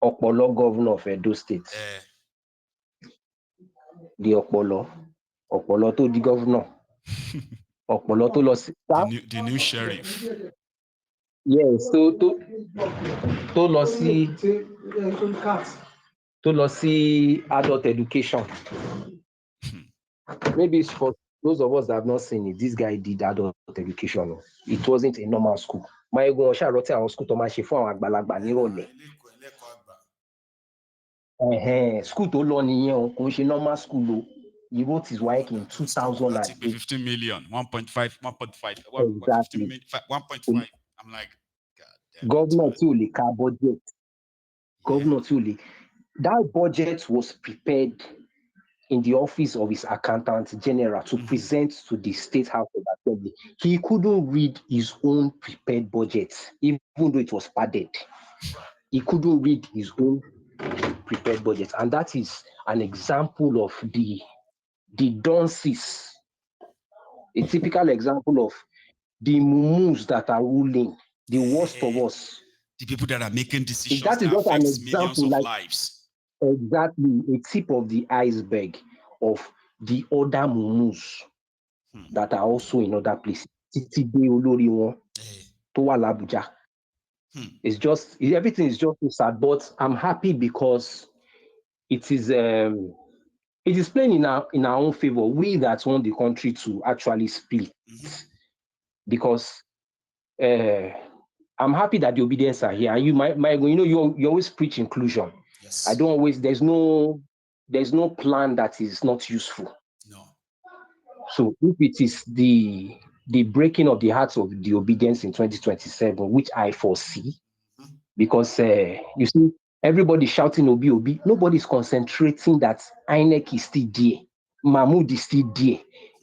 Opolo governor of Edo State. The Opolo to the governor. Opolo to lost the new sheriff. Yes, to lost adult education. Maybe it's for those of us that have not seen it. This guy did adult education. It wasn't a normal school. My ego shall rotate our school to my chiffon agbalagba nirole. School to learn normal school. He wrote his wife in 2008. 15 million, 1.5. Exactly. 1.5. I'm like, God damn. Governor Tuli car budget. Governor Tuli. That budget was prepared in the office of his accountant general to present to the State House of Assembly. He couldn't read his own prepared budget, even though it was padded. He couldn't read his own prepared budget. And that is an example of the dunces, a typical example of the mumus that are ruling, the worst of us. The people that are making decisions that is that just an affects example, millions of like, lives. Exactly, a tip of the iceberg of the other mumus that are also in other places. It's just, everything is just so sad, but I'm happy because it is playing in our own favor. We that want the country to actually split, because I'm happy that the obedience are here. And you you always preach inclusion. Yes. I don't always. There's no plan that is not useful. No. So if it is the breaking of the hearts of the obedience in 2027, which I foresee, because you see everybody shouting Obi Obi, nobody's concentrating that INEC is still there, Mahmoud is still there.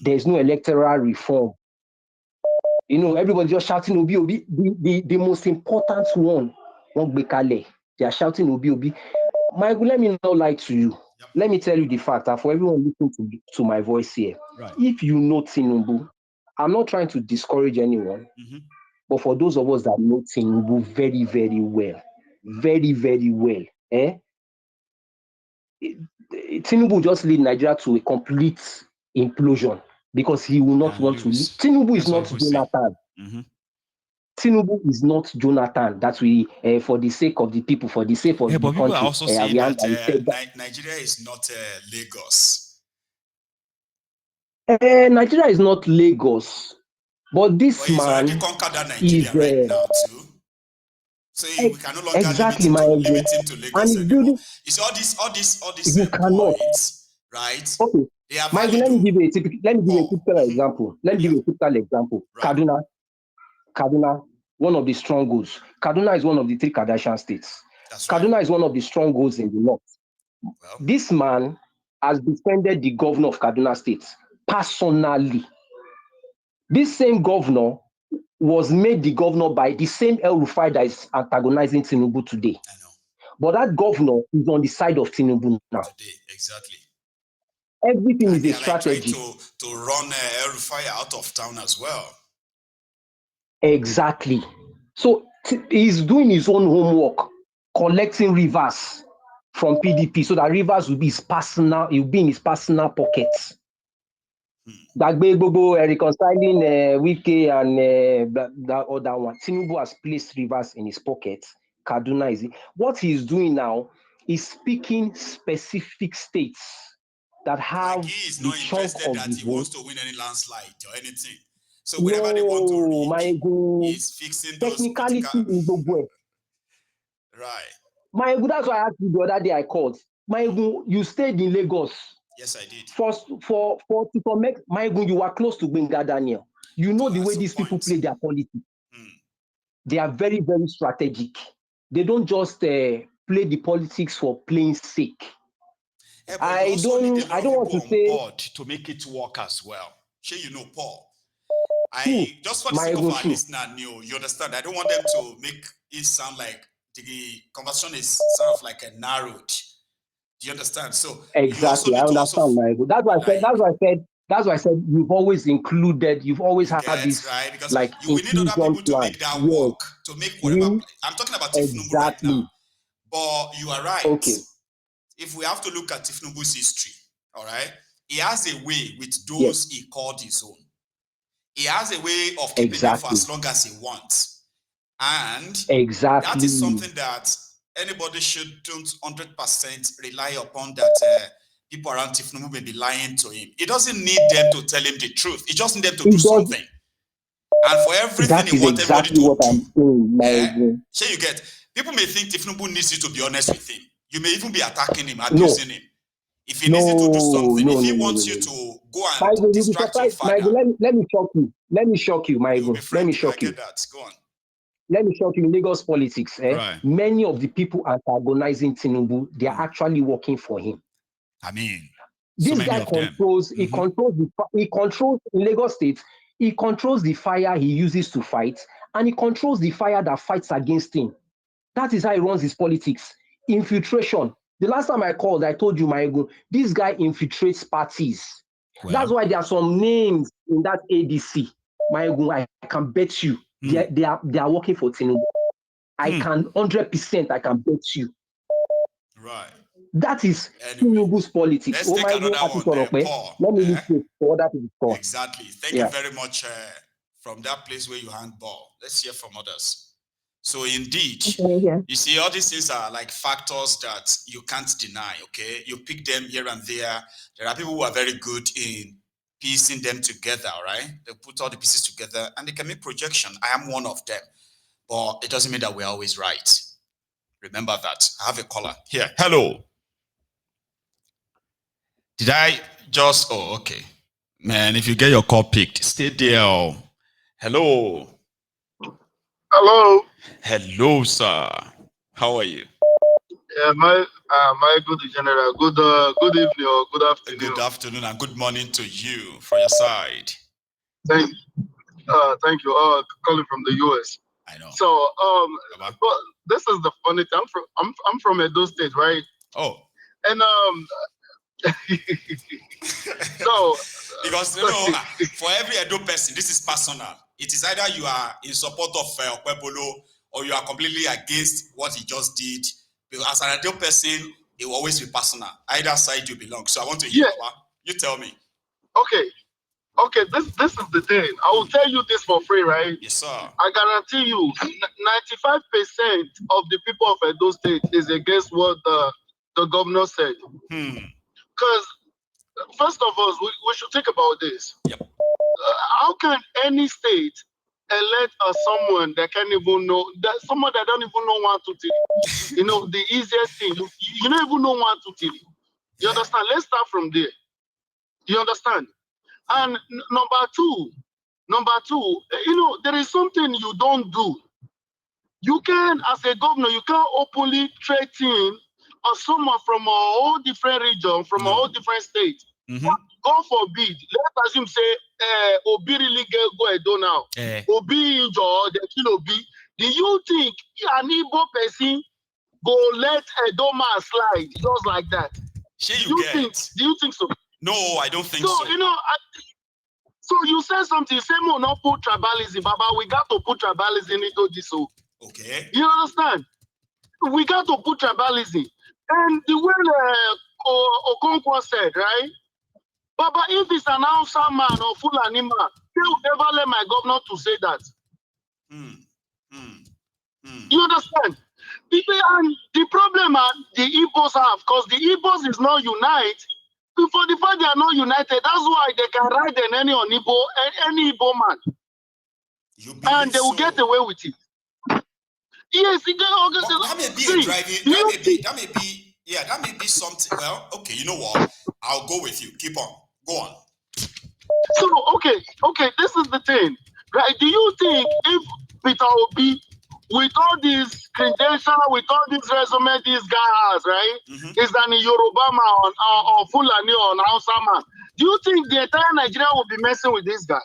There's no electoral reform. Everybody just shouting Obi Obi. The most important one, they are shouting Obi Obi. Michael, let me not lie to you. Yep. Let me tell you the fact that for everyone listening to my voice here, right. If you know Tinubu, I'm not trying to discourage anyone, but for those of us that know Tinubu very, very well, Tinubu just lead Nigeria to a complete implosion because he will not want to lead. Tinubu is not Jonathan. Tinubu is not Jonathan. That we, for the sake of the people, for the sake of the but country. People are also saying that Nigeria is not Lagos. Nigeria is not Lagos, but this man already conquered that Nigeria right now too. So we can no longer limit him to Lagos anymore. It's all these points, right? Okay. Let me give you a typical example. Let me give you a typical example. Right. Kaduna, one of the strongholds. Kaduna is one of the 3 Kardashian states. Kaduna is one of the strongholds in the north. Well, this man has defended the governor of Kaduna State personally. This same governor was made the governor by the same El Rufai that is antagonizing Tinubu today. I know. But that governor is on the side of Tinubu now. Today, exactly. Everything is a strategy. To run El Rufai out of town as well. Exactly. So he's doing his own homework, collecting rivers from PDP so that rivers will be in his personal pockets. Reconciling Wike and that other one. Tinubu has placed rivers in his pocket. Kaduna is what he's doing now is picking specific states that have he is not interested of that the he vote. wants to win any landslide or anything. So whenever they want to reach, he's fixing those technicality. Right. That's why I asked you the other day I called. You stayed in Lagos. Yes, I did. You were close to Benga Daniel. You know the way these people play their politics. They are very, very strategic. They don't just play the politics for playing sake. Yeah, I don't want to say board to make it work as well. Sure, Paul. Just for the sake of our listener, you understand? I don't want them to make it sound like the conversation is sort of like a narrowed. Do you understand? So exactly, I understand, Michael. That's why I said you've always included. You've always had this right because like we need other people to make that work, to make whatever. I'm talking about Tinubu right now, But you are right. Okay. If we have to look at Tinubu's history, all right, he has a way with those he called his own. He has a way of keeping them for as long as he wants. And that is something that anybody shouldn't 100% rely upon, that people around Tinubu may be lying to him. He doesn't need them to tell him the truth. He just needs them to do something. And for everything he wants everybody to do. So you get, people may think Tinubu needs you to be honest with him. You may even be attacking him, abusing him. If he needs you to do something, if he wants you to go and distract your father. Let me shock you. Let me shock you, my ego. Let me shock you. Go on. Let me shock you. In Lagos politics, right. Many of the people antagonizing Tinubu, they are actually working for him. I mean, this guy controls. He controls in Lagos State. He controls the fire he uses to fight, and he controls the fire that fights against him. That is how he runs his politics. Infiltration. The last time I called, I told you, my ego, this guy infiltrates parties. Well, that's why there are some names in that APC. My ego, I can bet you they are working for Tinubu. I can 100%. I can bet you. Right. That is Tinubu's politics. Let's take another one, Paul. Let me look for other people. Exactly. Thank you very much from that place where you handball. Let's hear from others. So indeed, you see, all these things are like factors that you can't deny, okay? You pick them here and there. There are people who are very good in piecing them together, right? They put all the pieces together and they can make projection. I am one of them. But it doesn't mean that we're always right. Remember that. I have a caller here. Hello. Did I just... Oh, okay. Man, if you get your call picked, stay there. Hello. Hello. Hello, sir. How are you? Yeah, my good general. Good evening or good afternoon. Good afternoon and good morning to you for your side. Thank you. Calling from the US. I know. So but this is the funny thing. I'm from Edo State, right? Oh. And so because you know, for every Edo person, this is personal. It is either you are in support of Okwebolo or you are completely against what he just did. Because as an Edo person, it will always be personal. Either side you belong. So I want to hear, Baba. You tell me. Okay, this is the thing. I will tell you this for free, right? Yes, sir. I guarantee you, 95% of the people of Edo State is against what the governor said. Because first of all, we should think about this. Yep. How can any state elect someone that can't even know, someone that don't even know 1, 2, 3? You know, the easiest thing, you don't even know 1, 2, 3. You understand? Let's start from there. You understand? And number two, you know, there is something you don't do. You can, as a governor, you can't openly threaten someone from a whole different region, from a whole different state. God forbid, let's assume say Obi really go Edo now. Obi injured, they kill Obi. Do you think an Igbo person go let Edo man slide just like that? Do you think so? No, I don't think so. So, you know, so you said something, you say, no, not put tribalism, Baba. We got to put tribalism into this. Okay. You understand? We got to put tribalism. And the way Okonkwo said, right? Baba, if it's an Hausa man or Fulani man, they will never let my governor to say that. You understand? And the problem the Igbos have, because the Igbos is not united. For the fact they are not united, that's why they can ride in any Igbo man. And they will get away with it. Yes, that may be a driving. That may be something. Well, okay, you know what? I'll go with you. Keep on. Go on. So, okay, this is the thing. Right? Do you think if Peter Obi, with all these credentials, with all this resume this guy has, right? Is an Yoruba man or Fulani or an Hausa man? Do you think the entire Nigeria will be messing with this guy?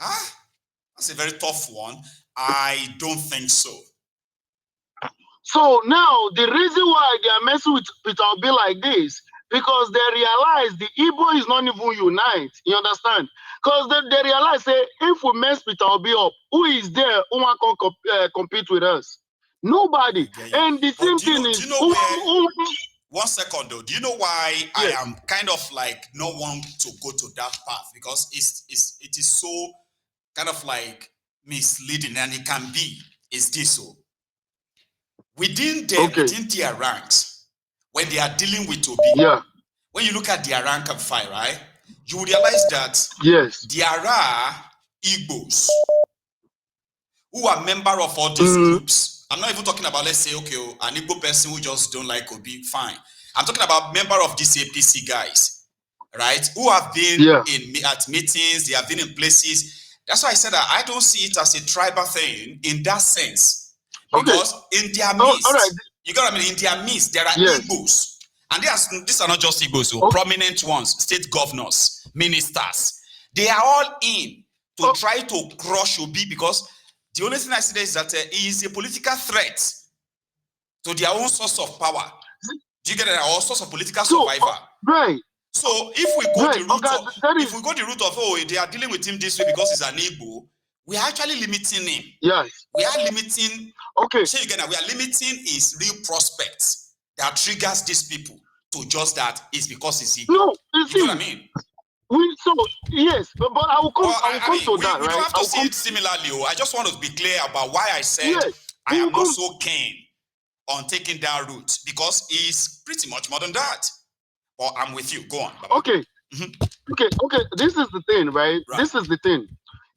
That's a very tough one. I don't think so. So now the reason why they are messing with Peter Obi like this, because they realize the Igbo is not even united. You understand? Because they realize, say, if we mess Peter Obi up, who is there who can compete with us? Nobody. And the same thing is. Do you know where? 1 second though. Do you know why I am kind of like no one to go to that path? Because it is so kind of like misleading, and it can be. Is this so? Within them, within their ranks, when they are dealing with Obi, when you look at their rank and file, right, you will realize that there are Igbos who are member of all these groups. I'm not even talking about, let's say, okay, an Igbo person who just don't like Obi, fine. I'm talking about member of these APC guys, right, who have been at meetings, they have been in places. That's why I said that I don't see it as a tribal thing in that sense. Because in their midst, you got what I mean, in their midst, there are Igbos. And these are not just Igbos, so prominent ones, state governors, ministers. They are all in to try to crush Obi, because the only thing I see there is that he is a political threat to their own source of power. Do you get it? Our source of political survivor. Right. So if we go the route of they are dealing with him this way because he's an Igbo, we are actually limiting him. Yes. We are limiting. Okay. So again, we are limiting his real prospects that triggers these people to just that is because he's Igbo. No, you know what I mean? Yes, but I will come. I will come to that. We right? don't have to see it similarly. I just want to be clear about why I said I am not so keen on taking that route, because it's pretty much more than that. But I'm with you. Go on. Baba. Okay. Okay. This is the thing, right? This is the thing.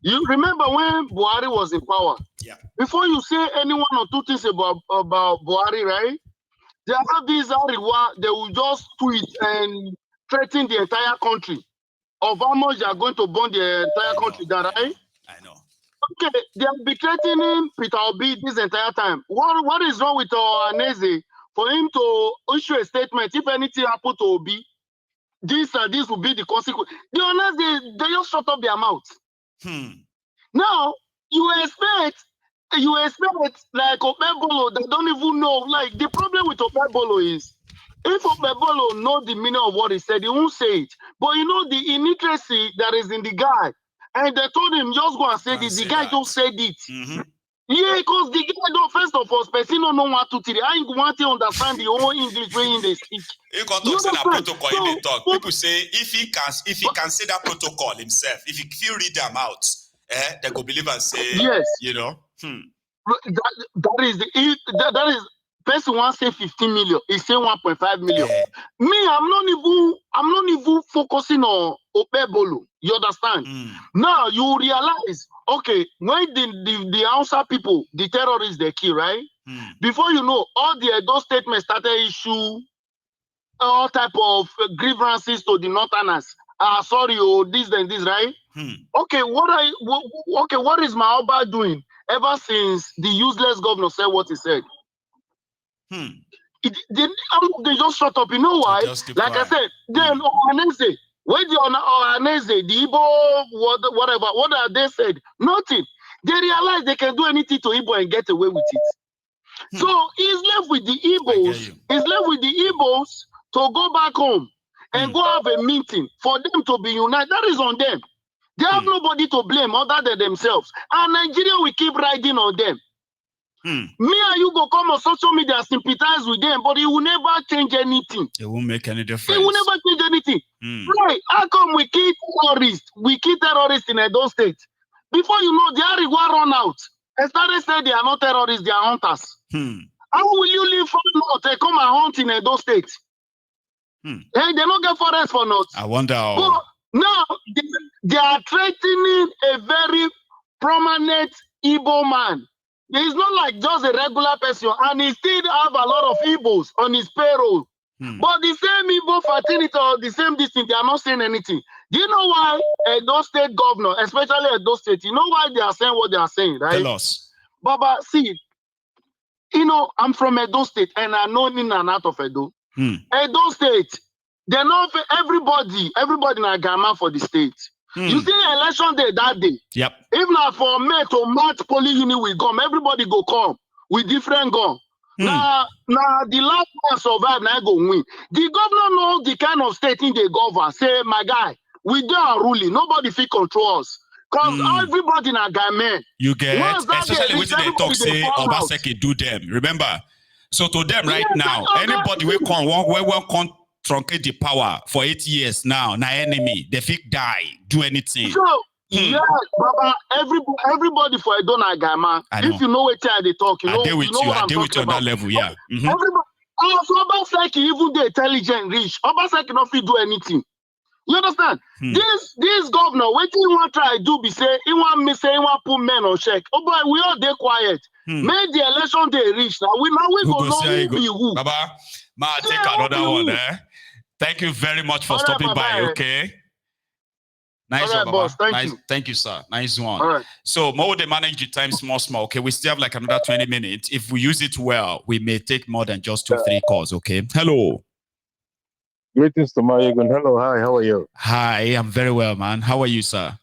You remember when Buhari was in power? Yeah. Before you say any one or two things about Buhari, right? There are these Ariwa, they will just tweet and threaten the entire country of how much they are going to burn the entire country down, right? I know. Okay, they have been threatening Peter Obi this entire time. What is wrong with Aneze for him to issue a statement if anything happened to Obi? This will be the consequence. The honest, they just shut up their mouths. Now you expect like Opebolo, they don't even know. Like the problem with Opebolo is if Opebolo know the meaning of what he said, he won't say it. But you know the illiteracy that is in the guy, and they told him just go and say this. The guy just said it. Yeah, because the guy don't, first of all, person don't know what to tell. I want to understand the whole English way in they speak. You can talk say that protocol in the talk. People say if he can say that protocol himself, if you read them out, they go believe and say you know. That is person wants say 15 million, he say 1.5 million. Me, I'm not even focusing on Opebolo. You understand? Now you realize, okay, when the Hausa people, the terrorists, they kill, right? Before you know, all the Edo statements started issue all type of grievances to the Northerners. Sorry, this and this, right? Okay, what is Maoba doing ever since the useless governor said what he said? They just shut up. You know why? Like I said, then Ohanese, when the Ohanese, the Igbo, whatever, what are they said? Nothing. They realize they can do anything to Igbo and get away with it. So he's left with the Igbos. He's left with the Igbos to go back home and go have a meeting for them to be united. That is on them. They have nobody to blame other than themselves. And Nigeria will keep riding on them. Me and you go come on social media, sympathize with them, but it will never change anything. It won't make any difference. It will never change anything. Right? How come we kill terrorists? We kill terrorists in Edo State. Before you know, the Ariwa run out. And started saying they are not terrorists, they are hunters. How will you leave for north and come and hunt in Edo State? Hey, they don't get forest for north. I wonder how. But now they are threatening a very prominent Igbo man. He's not like just a regular person, and he still have a lot of Igbos on his payroll. But the same Igbo fraternity or the same distance, they are not saying anything. Do you know why Edo State governor, especially Edo State, you know why they are saying what they are saying, right? Tell us. Baba, see, you know, I'm from Edo State, and I know in and out of Edo. Edo State, they're not everybody in Agama for the state. You see election day that day. Yep. If not for me to match poly unit will come, everybody go come with different gun. Now the last one survive, now go win. The governor know the kind of state in the governor. Say, my guy, we do our ruling. Nobody fit control us. Because everybody na guy man. You get, especially reach, when they talk, say, Obaseki do them. Remember? So to them right now, anybody will come truncate the power for 8 years now, na enemy, they fit die, do anything. So, yeah, Baba, everybody for Edo na guy man. If you know what they talk, you know what I'm talking about. On that level, yeah. Everybody, also Obaseki, even the intelligent rich, Obaseki not fit do anything. You understand? This governor, what he want try do be say, he want me say, he want put men on check. Oh boy, we all dey quiet. Make the election day reach. Now we go know who be who. Baba, take another one, eh? Thank you very much for stopping by, okay? Nice one, boss. Thank you, sir. Nice one. All right. So, more they manage the time small. Okay, we still have like another 20 minutes. If we use it well, we may take more than just 2-3 calls, okay? Hello. Greetings to Mayegun. Hello, hi, how are you? Hi, I'm very well, man. How are you, sir?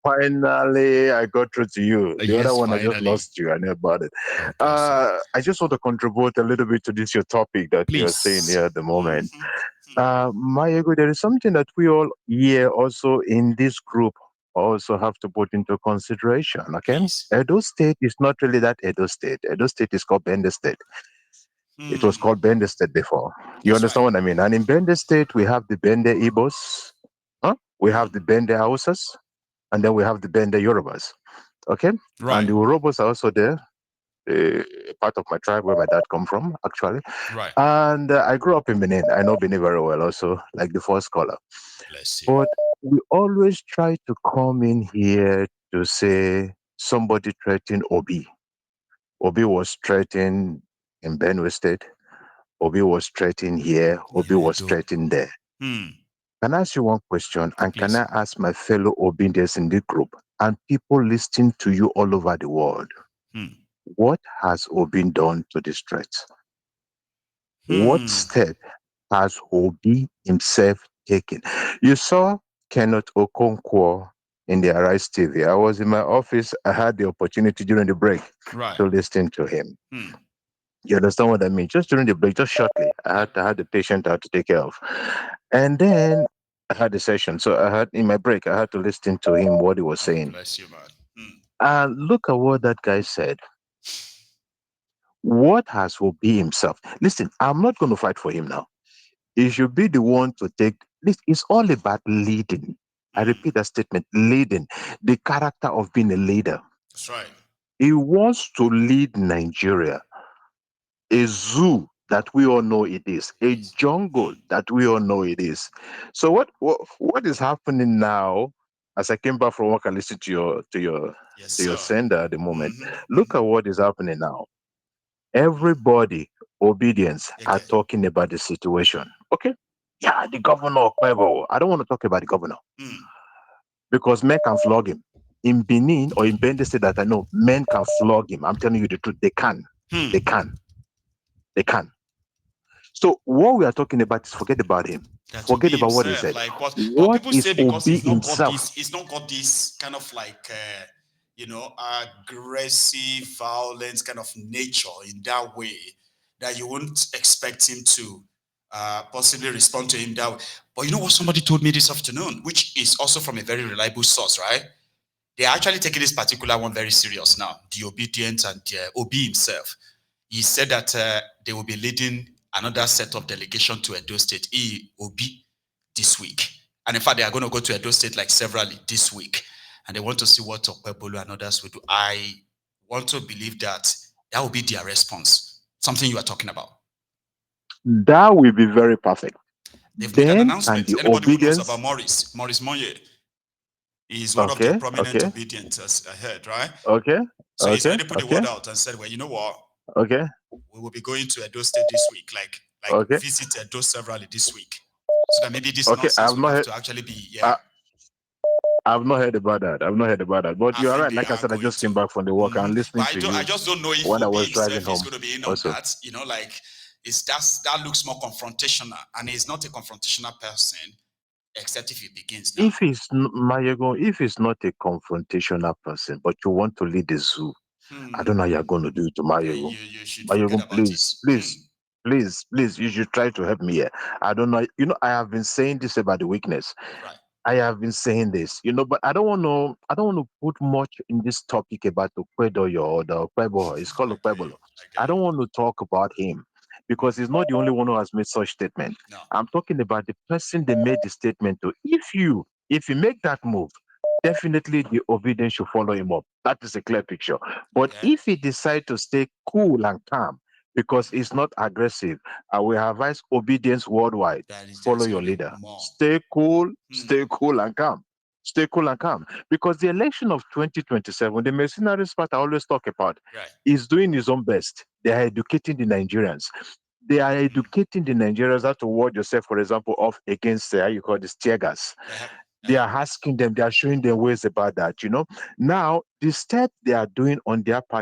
Finally, I got through to you. The other one, finally. I just lost you. I know about it. I just want to contribute a little bit to this your topic that you're saying here at the moment. Mayego, there is something that we all here also in this group also have to put into consideration, okay? Please. Edo State is not really that Edo State. Edo State is called Bende State. It was called Bende State before. You understand what I mean? And in Bende State, we have the Bende Igbos, we have the Bende Hausas, and then we have the Bende Yorubas. Okay? Right. And the Urobos are also there, part of my tribe where my dad come from, actually. Right. And I grew up in Benin. I know Benin very well also, like the first scholar. Bless you. But we always try to come in here to say somebody threatened Obi. Obi was threatened in Benue State. Obi was threatened here. Obi was threatened there. Can I ask you one question? And Please. can I ask my fellow Obindes in the group and people listening to you all over the world? What has Obi done to this threat? What step has Obi himself taken? You saw Kenneth Okonkwo in the Arise TV. I was in my office. I had the opportunity during the break to listen to him. You understand what I mean? Just during the break, just shortly, I had the patient I had to take care of. And then I had the session. So I had, in my break, I had to listen to him, what he was saying. Bless you, man. And look at what that guy said. What has Obi himself? Listen, I'm not going to fight for him now. He should be the one to take this. It's all about leading. I repeat that statement, leading. The character of being a leader. That's right. He wants to lead Nigeria. A zoo that we all know it is, a jungle that we all know it is. So what is happening now? As I came back from work, I listened to your sender at the moment. Look at what is happening now. Everybody, obedience, are talking about the situation. Okay, yeah, the governor. I don't want to talk about the governor because men can flog him. In Benin or in Bende State that I know, men can flog him. I'm telling you the truth. They can. They can. They can. So what we are talking about is forget about him. Forget about what he said. Like what people is say because Obi he's not himself? He's not got this kind of like aggressive, violent kind of nature in that way that you wouldn't expect him to possibly respond to him that way. But you know what? Somebody told me this afternoon, which is also from a very reliable source, right? They're actually taking this particular one very serious now. The obedient and Obi himself. He said that they will be leading another set of delegation to Edo State, Obi, this week. And in fact, they are going to go to Edo State like severally this week. And they want to see what Okpebolo and others will do. I want to believe that that will be their response. Something you are talking about. That will be very perfect. They've made an announcement. Anybody who knows about Maurice Monye is one of the prominent obedients ahead, right? So he's already put the word out and said, well, you know what? We will be going to Edo State this week, like visit Edo severally this week. So that maybe this nonsense will have to actually be, I've not heard about that. But you're right. Like I said, I just came back from the work and listening to you. I just don't know if when I Obi was driving himself home is going to be in on that. You know, like that looks more confrontational, and he's not a confrontational person, except if he begins now. If he's not a confrontational person, but you want to lead the zoo, I don't know how you're going to do it to Mayego. You should Mayego, please, you should try to help me here. I don't know. You know, I have been saying this about the weakness. Right. I have been saying this, but I don't want to put much in this topic about Okwedoyo or the Okwebo. It's called I get you. Okwebolo. I I get don't you. want to talk about him because he's not the only one who has made such statement. No. I'm talking about the person they made the statement to. If you make that move, definitely the obedience should follow him up. That is a clear picture. But Okay. if he decide to stay cool and calm because he's not aggressive, I will advise obedience worldwide. That is Follow just your gonna leader. more. Stay cool and calm. Stay cool and calm. Because the election of 2027, the mercenaries part I always talk about, Right. is doing his own best. They are educating the Nigerians. They are educating the Nigerians how to ward yourself, for example, off against how you call this tear gas. They are asking them, they are showing them ways about that. Now, the step they are doing on their part